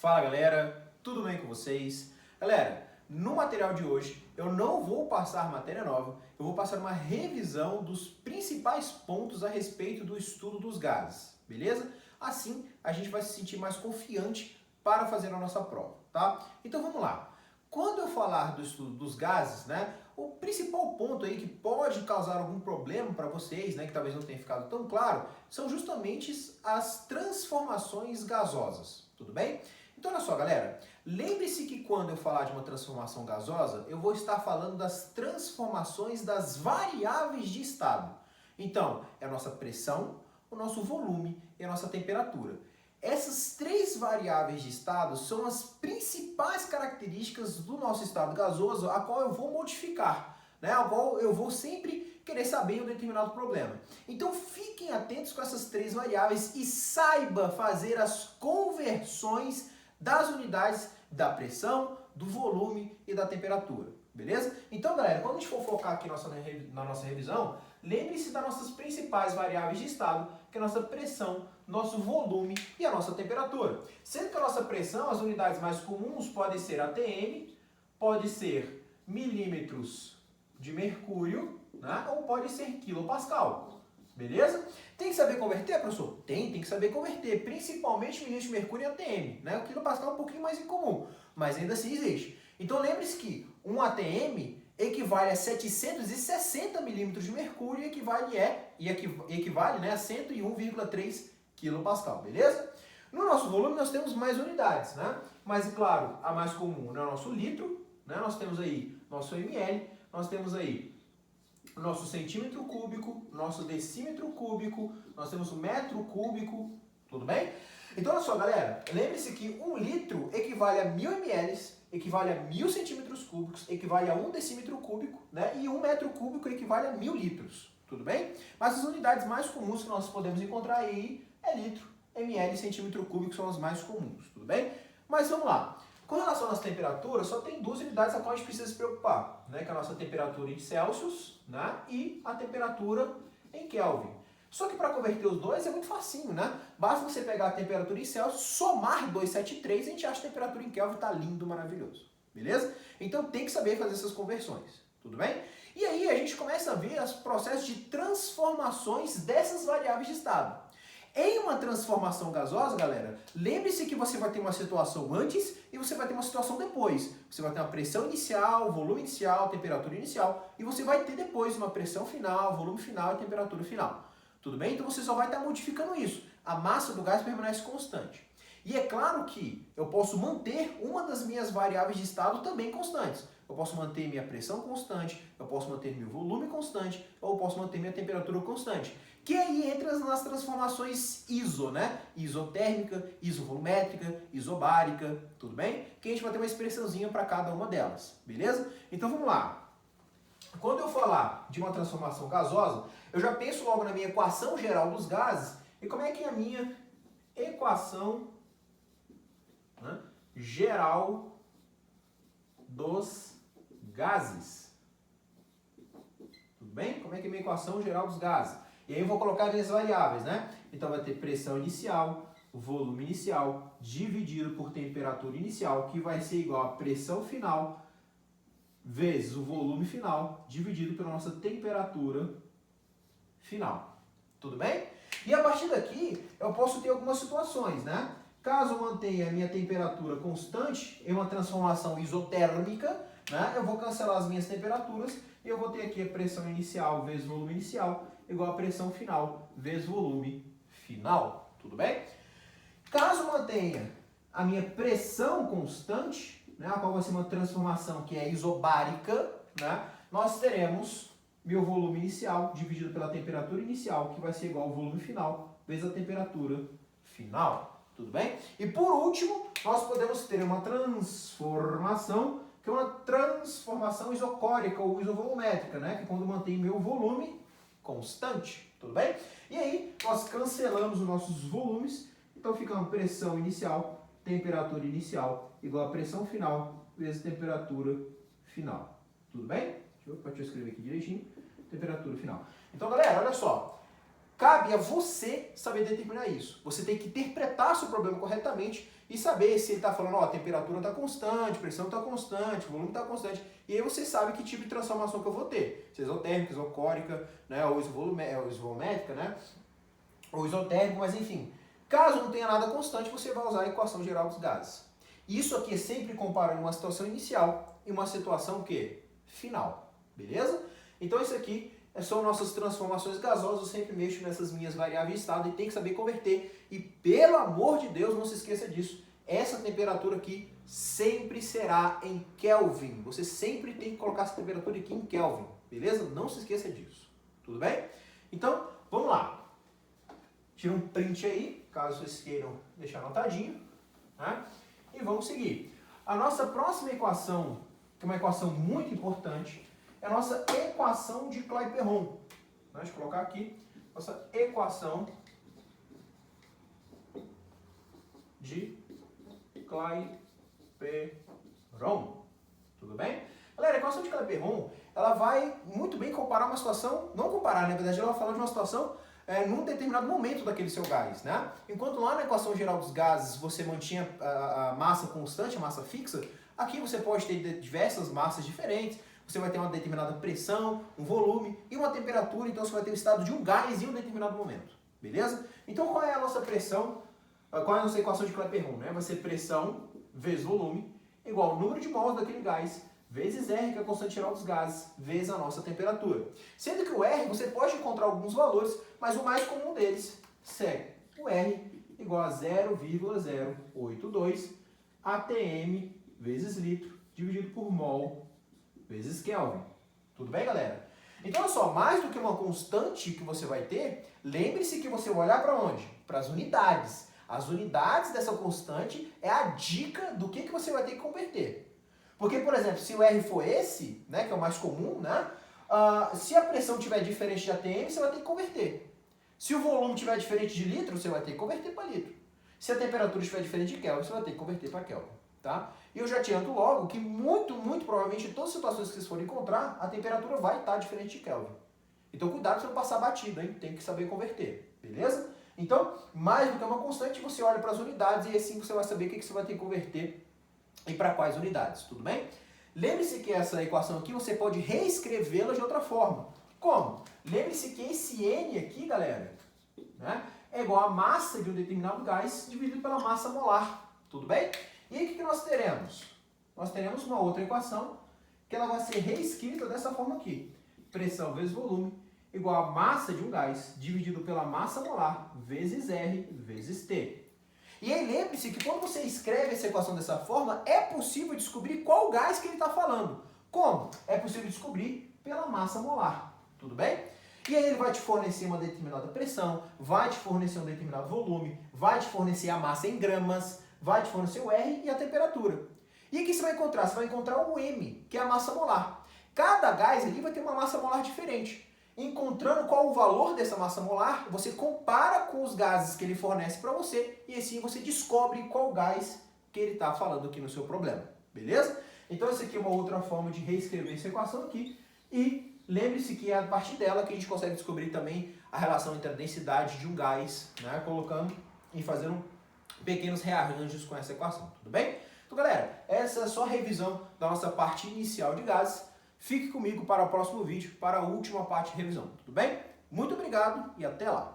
Fala galera, tudo bem com vocês? Galera, no material de hoje eu não vou passar matéria nova, eu vou passar uma revisão dos principais pontos a respeito do estudo dos gases, beleza? Assim a gente vai se sentir mais confiante para fazer a nossa prova, tá? Então vamos lá. Quando eu falar do estudo dos gases, né, o principal ponto aí que pode causar algum problema para vocês, né, que talvez não tenha ficado tão claro, são justamente as transformações gasosas, tudo bem? Então olha só galera, lembre-se que quando eu falar de uma transformação gasosa, eu vou estar falando das transformações das variáveis de estado. Então, é a nossa pressão, o nosso volume e a nossa temperatura. Essas três variáveis de estado são as principais características do nosso estado gasoso, a qual eu vou modificar, né? A qual eu vou sempre querer saber em um determinado problema. Então fiquem atentos com essas três variáveis e saiba fazer as conversões das unidades da pressão, do volume e da temperatura, beleza? Então galera, quando a gente for focar aqui na nossa revisão, lembre-se das nossas principais variáveis de estado, que é a nossa pressão, nosso volume e a nossa temperatura. Sendo que a nossa pressão, as unidades mais comuns podem ser ATM, pode ser milímetros de mercúrio, né? Ou pode ser quilopascal, beleza? Tem que saber converter, professor? Tem que saber converter, principalmente milímetros de mercúrio e ATM, né? O quilopascal é um pouquinho mais incomum, mas ainda assim existe. Então lembre-se que um ATM equivale a 760 milímetros de mercúrio e equivale né, a 101,3 quilopascal, beleza? No nosso volume nós temos mais unidades, né? Mas, claro, a mais comum é o nosso litro, né? Nós temos aí nosso ml, nós temos aí nosso centímetro cúbico, nosso decímetro cúbico, nós temos o metro cúbico, tudo bem? Então, olha só, galera, lembre-se que 1 litro equivale a 1000 ml, equivale a 1000 centímetros cúbicos, equivale a 1 decímetro cúbico, né? E 1 metro cúbico equivale a 1000 litros, tudo bem? Mas as unidades mais comuns que nós podemos encontrar aí é litro, ml e centímetro cúbico são as mais comuns, tudo bem? Mas vamos lá. Com relação à nossa temperatura, só tem duas unidades a qual a gente precisa se preocupar, né? Que é a nossa temperatura em Celsius, né? E a temperatura em Kelvin. Só que para converter os dois é muito facinho, né? Basta você pegar a temperatura em Celsius, somar 273 e a gente acha a temperatura em Kelvin tá lindo, maravilhoso. Beleza? Então tem que saber fazer essas conversões, tudo bem? E aí a gente começa a ver os processos de transformações dessas variáveis de estado. Em uma transformação gasosa, galera, lembre-se que você vai ter uma situação antes e você vai ter uma situação depois. Você vai ter uma pressão inicial, volume inicial, temperatura inicial e você vai ter depois uma pressão final, volume final e temperatura final. Tudo bem? Então você só vai estar modificando isso. A massa do gás permanece constante. E é claro que eu posso manter uma das minhas variáveis de estado também constantes. Eu posso manter minha pressão constante, eu posso manter meu volume constante, ou eu posso manter minha temperatura constante. Que aí entra nas transformações iso, né? Isotérmica, isovolumétrica, isobárica, tudo bem? Que a gente vai ter uma expressãozinha para cada uma delas, beleza? Então vamos lá. Quando eu falar de uma transformação gasosa, eu já penso logo na minha equação geral dos gases. E como é que é a minha equação, né, geral dos gases? Tudo bem? Como é que é a minha equação geral dos gases? E aí eu vou colocar as variáveis, né? Então vai ter pressão inicial, volume inicial, dividido por temperatura inicial, que vai ser igual a pressão final, vezes o volume final, dividido pela nossa temperatura final. Tudo bem? E a partir daqui, eu posso ter algumas situações, né? Caso eu mantenha a minha temperatura constante em uma transformação isotérmica, né? Eu vou cancelar as minhas temperaturas e eu vou ter aqui a pressão inicial vezes volume inicial igual a pressão final vezes volume final. Tudo bem? Caso eu mantenha a minha pressão constante, né, a qual vai ser uma transformação que é isobárica, né, nós teremos meu volume inicial dividido pela temperatura inicial, que vai ser igual ao volume final, vezes a temperatura final. Tudo bem? E por último, nós podemos ter uma transformação, que é uma transformação isocórica ou isovolumétrica, né, que é quando mantém meu volume constante. Tudo bem? E aí, nós cancelamos os nossos volumes, então fica uma pressão inicial, temperatura inicial igual a pressão final vezes temperatura final. Tudo bem? Deixa eu escrever aqui direitinho. Temperatura final. Então, galera, olha só. Cabe a você saber determinar isso. Você tem que interpretar seu problema corretamente e saber se ele está falando, ó, a temperatura está constante, pressão está constante, volume está constante. E aí você sabe que tipo de transformação que eu vou ter. Se é isotérmica, isocórica, né, ou isolométrica, né, ou isotérmico, mas enfim. Caso não tenha nada constante, você vai usar a equação geral dos gases. Isso aqui é sempre comparando uma situação inicial e uma situação que? Final. Beleza? Então isso aqui são nossas transformações gasosas. Eu sempre mexo nessas minhas variáveis de estado e tem que saber converter. E pelo amor de Deus, não se esqueça disso. Essa temperatura aqui sempre será em Kelvin. Você sempre tem que colocar essa temperatura aqui em Kelvin. Beleza? Não se esqueça disso. Tudo bem? Então, vamos lá. Tira um print aí, caso vocês queiram deixar anotadinho, né? E vamos seguir. A nossa próxima equação, que é uma equação muito importante, é a nossa equação de Clapeyron. Deixa eu colocar aqui, nossa equação de Clapeyron. Tudo bem? Galera, a equação de Clapeyron, ela vai muito bem comparar uma situação, não comparar, na verdade ela vai falar de uma situação num determinado momento daquele seu gás, né? Enquanto lá na equação geral dos gases você mantinha a massa constante, a massa fixa, aqui você pode ter diversas massas diferentes, você vai ter uma determinada pressão, um volume e uma temperatura, então você vai ter o estado de um gás em um determinado momento, beleza? Então qual é a nossa pressão, qual é a nossa equação de Clapeyron, né? Vai ser pressão vezes volume igual ao número de mols daquele gás vezes R, que é a constante geral dos gases, vezes a nossa temperatura. Sendo que o R, você pode encontrar alguns valores, mas o mais comum deles segue o R igual a 0,082 atm vezes litro, dividido por mol vezes Kelvin. Tudo bem, galera? Então, olha só, mais do que uma constante que você vai ter, lembre-se que você vai olhar para onde? Para as unidades. As unidades dessa constante é a dica do que você vai ter que converter. Porque, por exemplo, se o R for esse, né, que é o mais comum, né, se a pressão tiver diferente de atm, você vai ter que converter. Se o volume tiver diferente de litro, você vai ter que converter para litro. Se a temperatura estiver diferente de Kelvin, você vai ter que converter para Kelvin. Tá? E eu já te adianto logo que muito provavelmente em todas as situações que vocês forem encontrar, a temperatura vai estar diferente de Kelvin. Então cuidado para você não passar batido, hein? Tem que saber converter, beleza? Então, mais do que uma constante, você olha para as unidades e assim você vai saber o que você vai ter que converter e para quais unidades, tudo bem? Lembre-se que essa equação aqui você pode reescrevê-la de outra forma. Como? Lembre-se que esse N aqui, galera, né, é igual a massa de um determinado gás dividido pela massa molar, tudo bem? E aí o que nós teremos? Nós teremos uma outra equação que ela vai ser reescrita dessa forma aqui. Pressão vezes volume igual a massa de um gás dividido pela massa molar vezes R vezes T. E aí lembre-se que quando você escreve essa equação dessa forma, é possível descobrir qual gás que ele está falando. Como? É possível descobrir pela massa molar. Tudo bem? E aí ele vai te fornecer uma determinada pressão, vai te fornecer um determinado volume, vai te fornecer a massa em gramas, vai te fornecer o R e a temperatura. E aqui você vai encontrar? Você vai encontrar o M, que é a massa molar. Cada gás ali vai ter uma massa molar diferente. Encontrando qual o valor dessa massa molar, você compara com os gases que ele fornece para você e assim você descobre qual gás que ele está falando aqui no seu problema. Beleza? Então essa aqui é uma outra forma de reescrever essa equação aqui e lembre-se que é a partir dela que a gente consegue descobrir também a relação entre a densidade de um gás, né, colocando e fazendo pequenos rearranjos com essa equação, tudo bem? Então galera, essa é só a revisão da nossa parte inicial de gases. Fique comigo para o próximo vídeo, para a última parte de revisão, tudo bem? Muito obrigado e até lá!